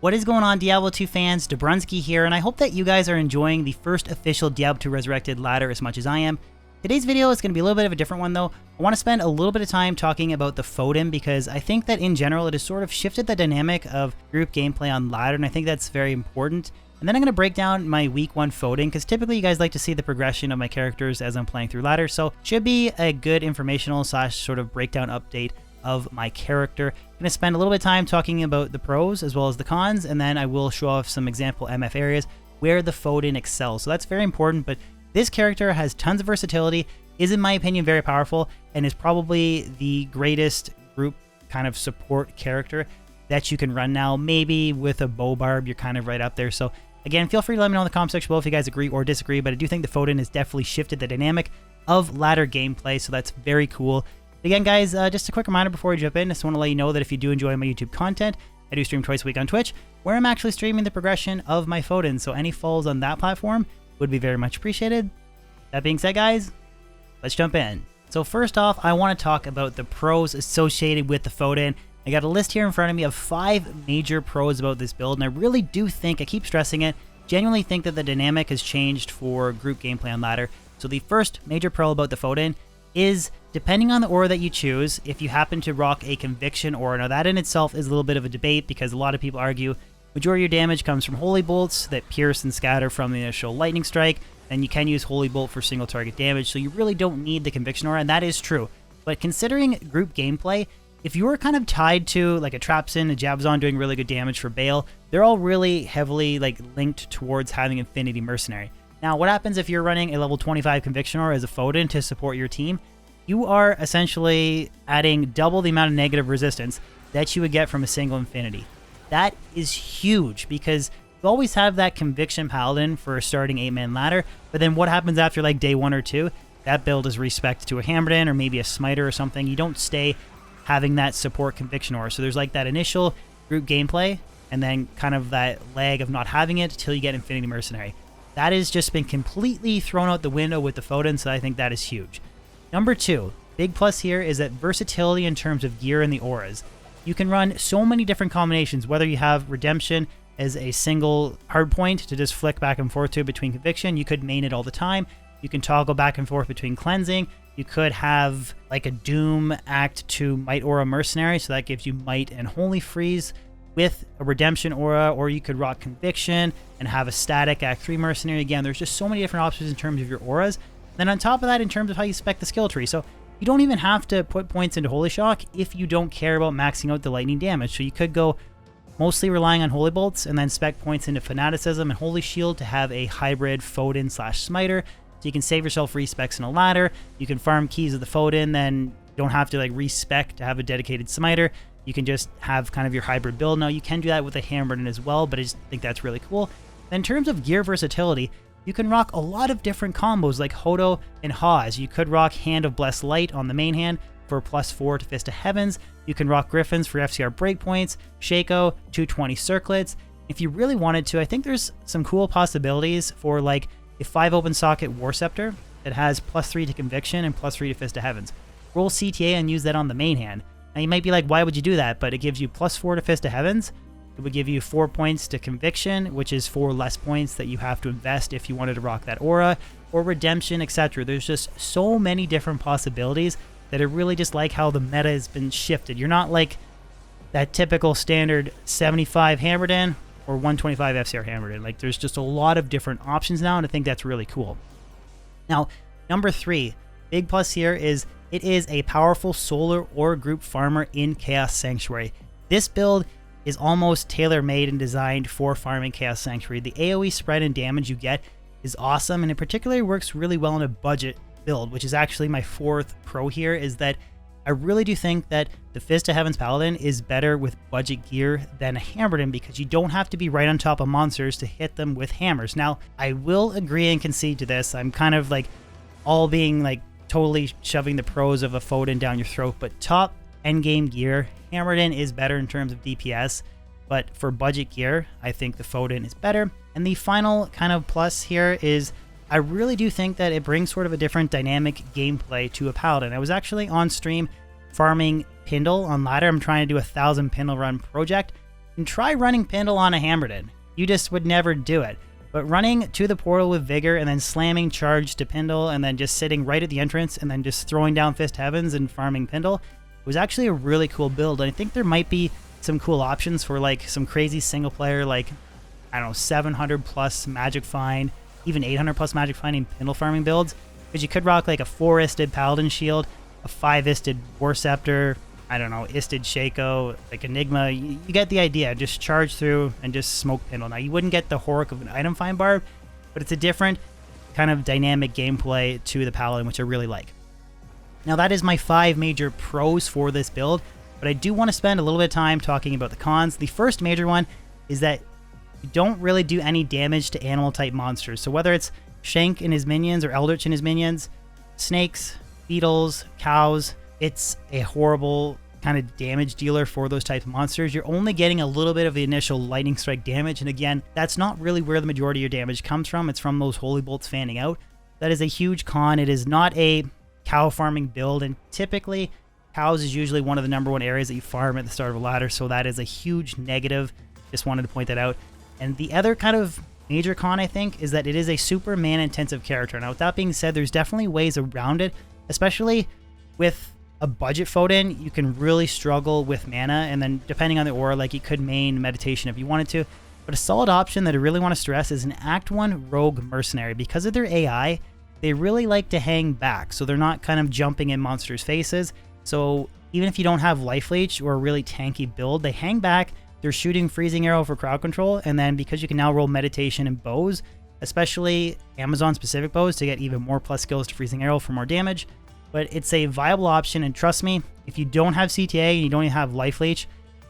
What is going on, Diablo 2 fans? Dobrunsky here, and I hope that you guys are enjoying the first official Diablo 2 Resurrected ladder as much as I am. Today's video is going to be a little bit of a different one though. I want to spend a little bit of time talking about the Fohdin because I think that in general it has sort of shifted the dynamic of group gameplay on ladder, and I think that's very important. And then I'm going to break down my week 1 Fohdin because typically you guys like to see the progression of my characters as I'm playing through ladder, so should be a good informational / sort of breakdown update of my character. I'm going to spend a little bit of time talking about the pros as well as the cons, and then I will show off some example MF areas where the Fohdin excels. So that's very important, but this character has tons of versatility, is in my opinion very powerful, and is probably the greatest group kind of support character that you can run now. Maybe with a bow barb, you're kind of right up there. So again, feel free to let me know in the comment section below if you guys agree or disagree, but I do think the Fohdin has definitely shifted the dynamic of ladder gameplay, so that's very cool. Again, guys, just a quick reminder before we jump in, I just want to let you know that if you do enjoy my YouTube content, I do stream twice a week on Twitch, where I'm actually streaming the progression of my Fohdin, so any follows on that platform would be very much appreciated. That being said, guys, let's jump in. So first off, I want to talk about the pros associated with the Fohdin. I got a list here in front of me of 5 major pros about this build, and I really do think, I keep stressing it, genuinely think that the dynamic has changed for group gameplay on ladder. So the first major pro about the Fohdin is, depending on the aura that you choose, if you happen to rock a conviction aura. Now that in itself is a little bit of a debate because a lot of people argue majority of your damage comes from holy bolts that pierce and scatter from the initial lightning strike, and you can use holy bolt for single target damage, so you really don't need the conviction aura, and that is true. But considering group gameplay, if you were kind of tied to like a Trapsin, a Jabzon doing really good damage for Bale, they're all really heavily linked towards having Infinity Mercenary. Now, what happens if you're running a level 25 Conviction Aura as a Fohdin to support your team? You are essentially adding double the amount of negative resistance that you would get from a single Infinity. That is huge because you always have that Conviction Paladin for a starting 8-man ladder, but then what happens after like day 1 or 2? That build is respect to a Hammerdin or maybe a Smiter or something. You don't stay having that support Conviction Aura. So there's like that initial group gameplay and then kind of that lag of not having it till you get Infinity Mercenary. That has just been completely thrown out the window with the Fohdin, so I think that is huge. Number 2, big plus here is that versatility in terms of gear and the auras. You can run so many different combinations, whether you have Redemption as a single hardpoint to just flick back and forth to between Conviction. You could main it all the time. You can toggle back and forth between Cleansing. You could have like a Doom Act 2 Might Aura Mercenary, so that gives you Might and Holy Freeze with a Redemption Aura, or you could rock Conviction and have a static Act 3 Mercenary. Again, there's just so many different options in terms of your auras. Then on top of that, in terms of how you spec the skill tree, so you don't even have to put points into Holy Shock if you don't care about maxing out the lightning damage. So you could go mostly relying on Holy Bolts and then spec points into Fanaticism and Holy Shield to have a hybrid Fohdin / Smiter. So you can save yourself respecs in a ladder. You can farm keys of the Fohdin, then you don't have to like respec to have a dedicated Smiter. You can just have kind of your hybrid build. Now you can do that with a Hammerdin as well, but I just think that's really cool. In terms of gear versatility, you can rock a lot of different combos like Hodo and Hawes. You could rock Hand of Blessed Light on the main hand for +4 to Fist of Heavens. You can rock Griffins for FCR breakpoints, Shaco, 220 circlets. If you really wanted to, I think there's some cool possibilities for like a 5 open socket War Scepter that has +3 to Conviction and +3 to Fist of Heavens. Roll CTA and use that on the main hand. Now you might be like, why would you do that? But it gives you +4 to Fist of Heavens. It would give you 4 points to Conviction, which is 4 less points that you have to invest if you wanted to rock that aura, or Redemption, etc. There's just so many different possibilities that I really just like how the meta has been shifted. You're not like that typical standard 75 Hammerdin or 125 FCR Hammerdin. Like there's just a lot of different options now, and I think that's really cool. Now, number 3, big plus here is it is a powerful solar or group farmer in Chaos Sanctuary. This build is almost tailor-made and designed for farming Chaos Sanctuary. The AoE spread and damage you get is awesome, and it particularly works really well in a budget build, which is actually my 4th pro here, is that I really do think that the Fist of Heavens Paladin is better with budget gear than a Hammerdin because you don't have to be right on top of monsters to hit them with hammers. Now, I will agree and concede to this. I'm kind of like all being like totally shoving the pros of a Fohdin down your throat, but top endgame gear, Hammerdin is better in terms of DPS, but for budget gear, I think the Fohdin is better. And the final kind of plus here is I really do think that it brings sort of a different dynamic gameplay to a Paladin. I was actually on stream farming Pindle on ladder. I'm trying to do a 1,000 Pindle run project. and try running Pindle on a Hammerden. You just would never do it. But running to the portal with Vigor and then slamming charge to Pindle and then just sitting right at the entrance and then just throwing down Fist Heavens and farming Pindle was actually a really cool build. And I think there might be some cool options for like some crazy single player, like, I don't know, 700 plus Magic Find, even 800 plus Magic Finding Pindle farming builds. Because you could rock like a 4-isted Paladin Shield, a 5-isted War Scepter, I don't know, isted Shaco, like Enigma. You get the idea. Just charge through and just smoke Pindle. Now, you wouldn't get the horror of an item find barb, but it's a different kind of dynamic gameplay to the Paladin, which I really like. Now, that is my 5 major pros for this build, but I do want to spend a little bit of time talking about the cons. The first major one is that you don't really do any damage to animal-type monsters. So whether it's Shank and his minions or Eldritch and his minions, snakes, beetles, cows, it's a horrible kind of damage dealer for those types of monsters. You're only getting a little bit of the initial lightning strike damage, and again, that's not really where the majority of your damage comes from. It's from those holy bolts fanning out. That is a huge con. It is not a cow farming build, and typically cows is usually one of the #1 areas that you farm at the start of a ladder, so that is a huge negative. Just wanted to point that out. And the other kind of major con, I think, is that it is a super mana-intensive character. Now, with that being said, there's definitely ways around it, especially with a budget Fohdin. You can really struggle with mana, and then depending on the aura, like, you could main meditation if you wanted to. But a solid option that I really want to stress is an Act 1 Rogue Mercenary. Because of their AI, they really like to hang back, so they're not kind of jumping in monsters' faces. So even if you don't have Life Leech or a really tanky build, they hang back. They're shooting Freezing Arrow for crowd control, and then because you can now roll Meditation and bows, especially Amazon-specific bows, to get even more plus skills to Freezing Arrow for more damage. But it's a viable option, and trust me, if you don't have CTA and you don't even have Life Leech,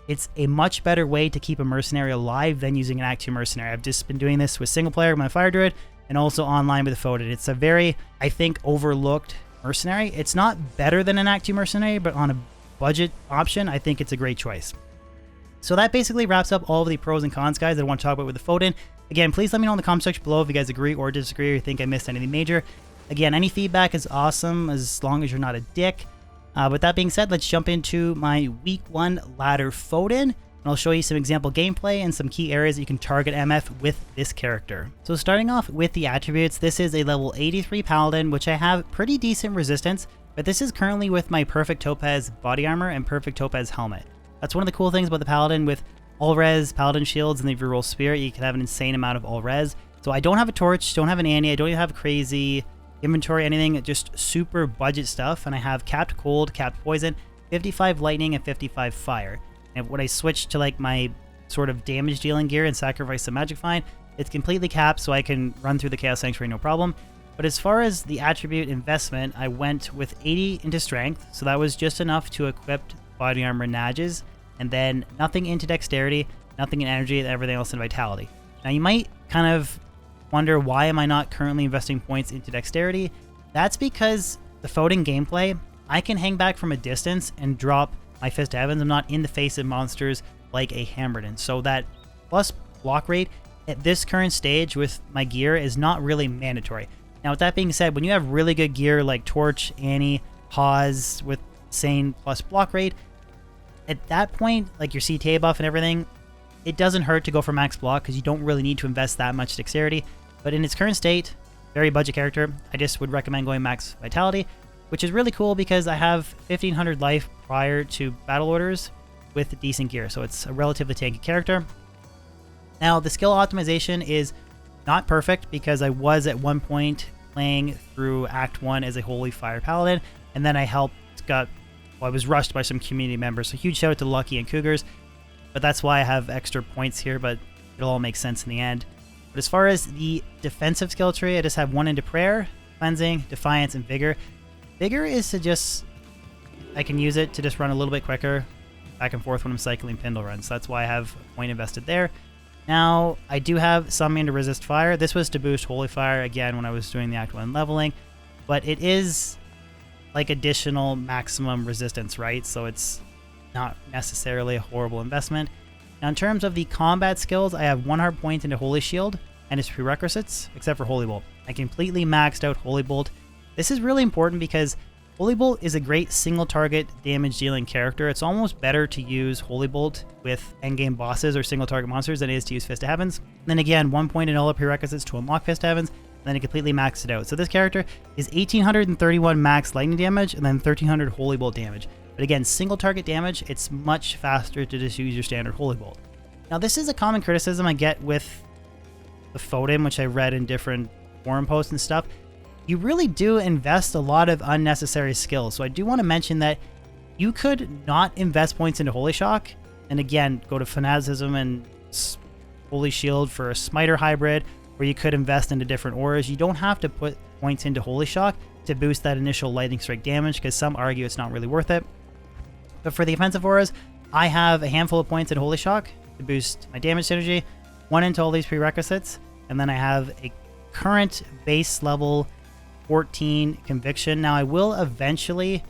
it's a much better way to keep a Mercenary alive than using an Act 2 Mercenary. I've just been doing this with single player with my Fire Druid, and also online with the Fohdin. It's a very, I think, overlooked Mercenary. It's not better than an Act 2 Mercenary, but on a budget option, I think it's a great choice. So that basically wraps up all of the pros and cons, guys, that I want to talk about with the Fohdin. Again, please let me know in the comment section below if you guys agree or disagree, or you think I missed anything major. Again, any feedback is awesome as long as you're not a dick. With that being said, let's jump into my week 1 ladder Fohdin, and I'll show you some example gameplay and some key areas that you can target MF with this character. So starting off with the attributes, this is a level 83 Paladin, which I have pretty decent resistance, but this is currently with my Perfect Topaz body armor and Perfect Topaz helmet. That's one of the cool things about the Paladin. With all-res Paladin shields, and if you roll Spirit, you can have an insane amount of all-res. So I don't have a torch, don't have an Annie, I don't even have crazy inventory, anything, just super budget stuff. And I have capped cold, capped poison, 55 lightning, and 55 fire. And when I switch to like my sort of damage dealing gear and sacrifice some magic find, it's completely capped, so I can run through the Chaos Sanctuary no problem. But as far as the attribute investment, I went with 80 into strength, so that was just enough to equip body armor Nages, and then nothing into dexterity, nothing in energy, and everything else in vitality. Now you might kind of wonder, why am I not currently investing points into dexterity? That's because the Fohdin gameplay, I can hang back from a distance and drop my Fist of Heavens. I'm not in the face of monsters like a Hammerden. So that plus block rate at this current stage with my gear is not really mandatory. Now with that being said, when you have really good gear like Torch, Annie, Hawes with insane plus block rate, at that point, like your CTA buff and everything, it doesn't hurt to go for max block because you don't really need to invest that much dexterity. But in its current state, very budget character, I just would recommend going max vitality, which is really cool because I have 1500 life prior to battle orders with decent gear, so it's a relatively tanky character. Now the skill optimization is not perfect because I was at one point playing through Act 1 as a Holy Fire Paladin, and then I was rushed by some community members, so huge shout out to Lucky and Cougars. But that's why I have extra points here, but it'll all make sense in the end. But as far as the defensive skill tree, I just have 1 into Prayer, Cleansing, Defiance, and Vigor. Vigor is to just, I can use it to just run a little bit quicker back and forth when I'm cycling Pindle runs. So that's why I have a point invested there. Now, I do have some into Resist Fire. This was to boost Holy Fire, again, when I was doing the Act 1 leveling. But it is like additional maximum resistance, right? So it's not necessarily a horrible investment. Now in terms of the combat skills, I have 1 hard point into Holy Shield and its prerequisites, except for Holy Bolt. I completely maxed out Holy Bolt. This is really important because Holy Bolt is a great single target damage dealing character. It's almost better to use Holy Bolt with endgame bosses or single target monsters than it is to use Fist of Heavens. And then again, 1 point in all the prerequisites to unlock Fist of Heavens, and then it completely maxed it out. So this character is 1831 max lightning damage and then 1300 Holy Bolt damage. But again, single target damage, it's much faster to just use your standard Holy Bolt. Now this is a common criticism I get with the Fohdin, which I read in different forum posts and stuff. You really do invest a lot of unnecessary skills. So I do want to mention that you could not invest points into Holy Shock, and again, go to Fanaticism and Holy Shield for a Smiter hybrid, or you could invest into different auras. You don't have to put points into Holy Shock to boost that initial Lightning Strike damage, because some argue it's not really worth it. But for the offensive auras, I have a handful of points in Holy Shock to boost my damage synergy, 1 into all these prerequisites, and then I have a current base level 14 Conviction. Now I will eventually,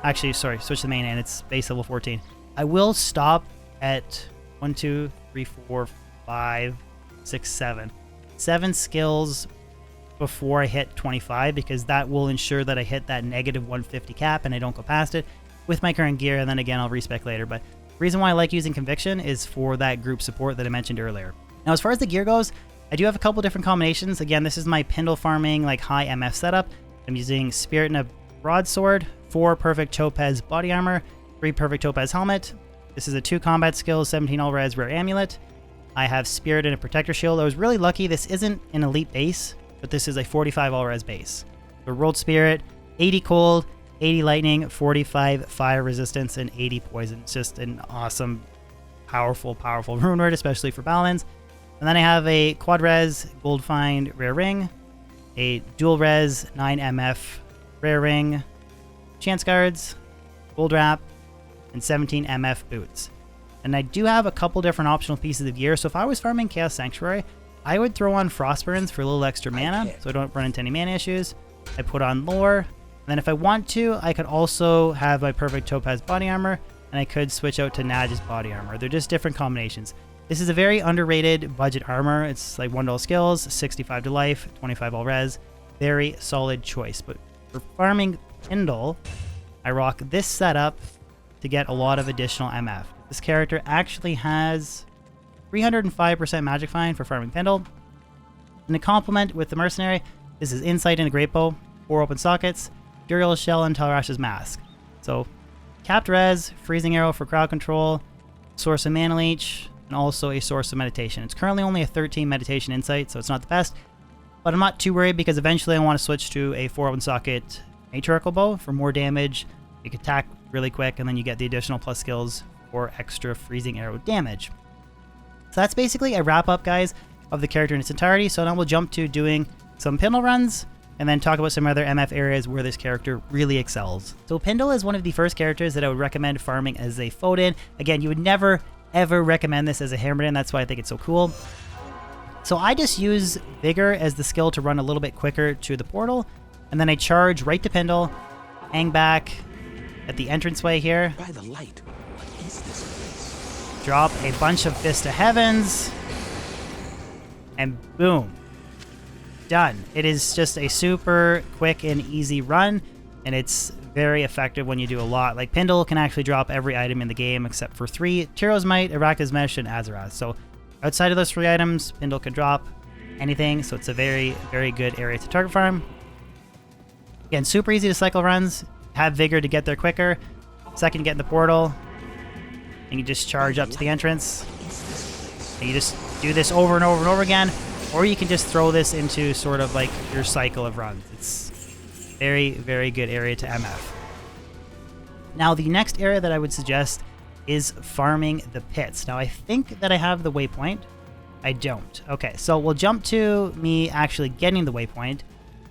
actually, sorry, switch the main and it's base level 14. I will stop at 1, 2, 3, 4, 5, 6, 7 skills before I hit 25, because that will ensure that I hit that negative 150 cap and I don't go past it with my current gear, and then again I'll respec later. But the reason why I like using Conviction is for that group support that I mentioned earlier. Now as far as the gear goes, I do have a couple different combinations. Again, this is my Pindle farming, like high MF setup. I'm using Spirit and a Broadsword, 4 perfect Topaz body armor, 3 perfect Topaz helmet. This is a 2 combat skills, 17 all res rare amulet. I have Spirit and a protector shield. I was really lucky. This isn't an elite base, but this is a 45 all res base. The rolled Spirit, 80 cold, 80 lightning, 45 fire resistance, and 80 poison. It's just an awesome, powerful rune word, especially for balance. And then I have a quad res gold find rare ring, a dual res 9 MF rare ring, chance guards, gold wrap, and 17 MF boots. And I do have a couple different optional pieces of gear. So if I was farming Chaos Sanctuary, I would throw on Frostburns for a little extra mana, so I don't run into any mana issues. I put on Lore, and then if I want to, I could also have my perfect Topaz body armor, and I could switch out to Nadge's body armor. They're just different combinations. This is a very underrated budget armor. It's like $1 skills, 65 to life, 25 all res. Very solid choice. But for farming Pindle, I rock this setup to get a lot of additional MF. This character actually has 305% magic find for farming Pindle. And to complement with the Mercenary, this is Insight into Great Bow, 4 open sockets, Duriel's Shell, and Talrash's Mask. So, capped res, Freezing Arrow for crowd control, Source of Mana Leech, and also a Source of Meditation. It's currently only a 13 Meditation Insight, so it's not the best, but I'm not too worried because eventually I want to switch to a 4 open socket Matriarchal Bow for more damage. You can attack really quick, and then you get the additional plus skills for extra Freezing Arrow damage. So that's basically a wrap up, guys, of the character in its entirety. So now we'll jump to doing some Pindle runs, and then talk about some other MF areas where this character really excels. So Pindle is one of the first characters that I would recommend farming as a Fohdin. Again, you would never ever recommend this as a Hammerden. That's why I think it's so cool. So I just use Vigor as the skill to run a little bit quicker to the portal, and then I charge right to Pindle, hang back at the entranceway here. By the light, what is this place? Drop a bunch of Fist of Heavens, and boom. Done. It is just a super quick and easy run, and it's very effective when you do a lot. Like, Pindle can actually drop every item in the game except for 3, Tyro's Might, Arachna's Mesh, and Azeroth. So outside of those 3 items, Pindle can drop anything, so it's a very, very good area to target farm. Again, super easy to cycle runs, have Vigor to get there quicker, second get in the portal, and you just charge up to the entrance, and you just do this over and over and over again. Or you can just throw this into sort of like your cycle of runs. It's very, very good area to MF. Now, the next area that I would suggest is farming the pits. Now, I think that I have the waypoint. I don't. Okay, so we'll jump to me actually getting the waypoint,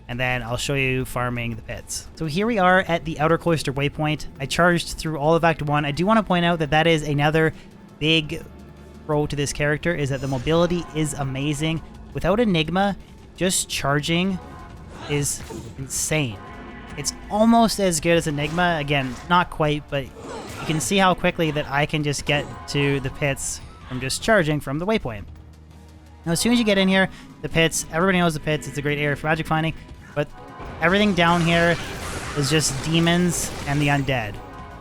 and then I'll show you farming the pits. So here we are at the Outer Cloister waypoint. I charged through all of Act 1. I do want to point out that that is another big pro to this character, is that the mobility is amazing. Without Enigma, just charging is insane. It's almost as good as Enigma. Again, not quite, but you can see how quickly that I can just get to the pits from just charging from the waypoint. Now, as soon as you get in here, the pits, everybody knows the pits. It's a great area for magic finding, but everything down here is just demons and the undead.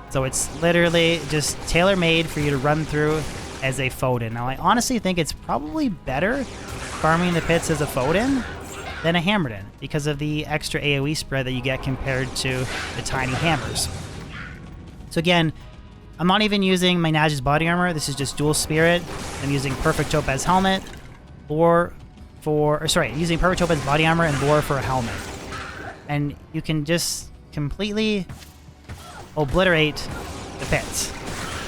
So it's literally just tailor-made for you to run through as a Fohdin. Now, I honestly think it's probably better farming the pits as a Fohdin than a Hammerdin because of the extra AoE spread that you get compared to the tiny hammers. So again, I'm not even using my Naj's body armor. This is just dual spirit. I'm using Perfect Topaz helmet, using Perfect Topaz body armor and Boar for a helmet. And you can just completely obliterate the pits.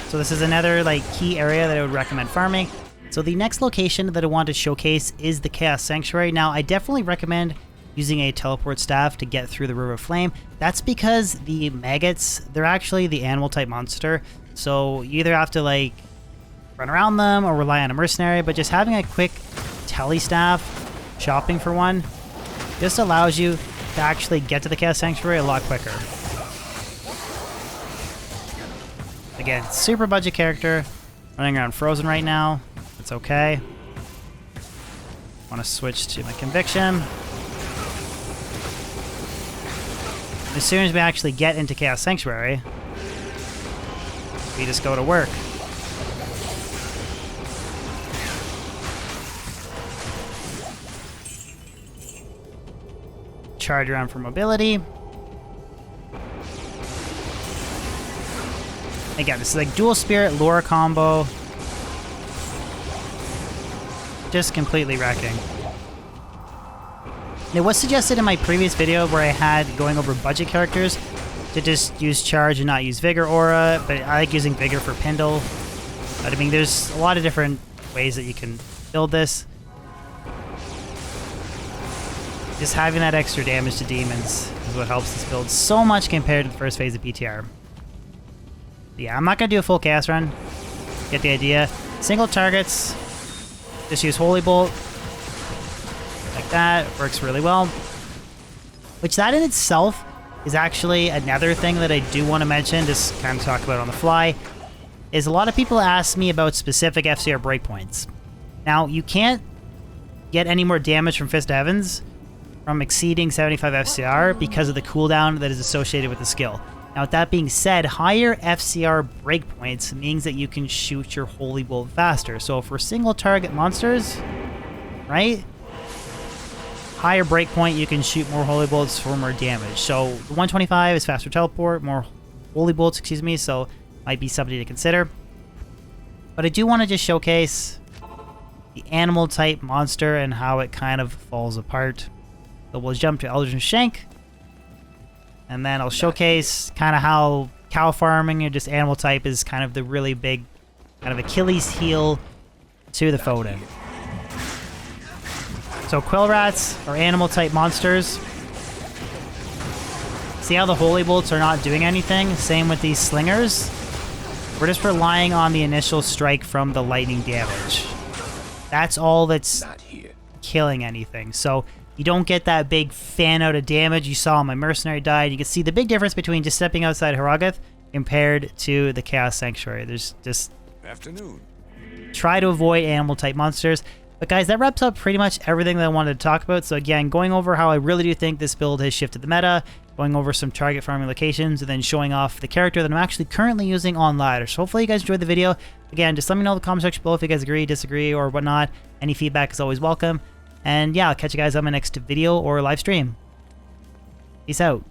So this is another like key area that I would recommend farming. So the next location that I want to showcase is the Chaos Sanctuary. Now, I definitely recommend using a teleport staff to get through the River of Flame. That's because the maggots, they're actually the animal type monster. So you either have to like run around them or rely on a mercenary, but just having a quick tele staff, shopping for one, just allows you to actually get to the Chaos Sanctuary a lot quicker. Again, super budget character, running around frozen right now. It's okay. Want to switch to my conviction. As soon as we actually get into Chaos Sanctuary, we just go to work. Charge around for mobility. Again, this is like dual spirit lore combo. Just completely wrecking. It was suggested in my previous video where I had going over budget characters to just use charge and not use vigor aura, but I like using vigor for Pindle. But I mean, there's a lot of different ways that you can build this. Just having that extra damage to demons is what helps this build so much compared to the first phase of PTR. Yeah, I'm not going to do a full cast run. Get the idea. Single targets. Just use Holy Bolt. Like that. Works really well. Which that in itself is actually another thing that I do want to mention, just kind of talk about on the fly, is a lot of people ask me about specific FCR breakpoints. Now, you can't get any more damage from Fist of Heavens from exceeding 75 FCR because of the cooldown that is associated with the skill. Now, with that being said, higher FCR breakpoints means that you can shoot your Holy Bolt faster. So for single target monsters, right? Higher breakpoint, you can shoot more Holy Bolts for more damage. So the 125 is faster teleport, more Holy Bolts, excuse me, so might be something to consider. But I do want to just showcase the animal type monster and how it kind of falls apart. So we'll jump to Eldritch Shank. And then I'll showcase kind of how cow farming or just animal type is kind of the really big kind of Achilles heel to the Fohdin. So Quill Rats are animal type monsters. See how the Holy Bolts are not doing anything? Same with these Slingers. We're just relying on the initial strike from the lightning damage. That's all that's killing anything. So you don't get that big fan out of damage you saw on my Mercenary died. You can see the big difference between just stepping outside Harrogath compared to the Chaos Sanctuary. There's just... Try to avoid animal type monsters. But guys, that wraps up pretty much everything that I wanted to talk about. So again, going over how I really do think this build has shifted the meta, going over some target farming locations, and then showing off the character that I'm actually currently using on ladder. So hopefully you guys enjoyed the video. Again, just let me know in the comment section below if you guys agree, disagree, or whatnot. Any feedback is always welcome. And yeah, I'll catch you guys on my next video or live stream. Peace out.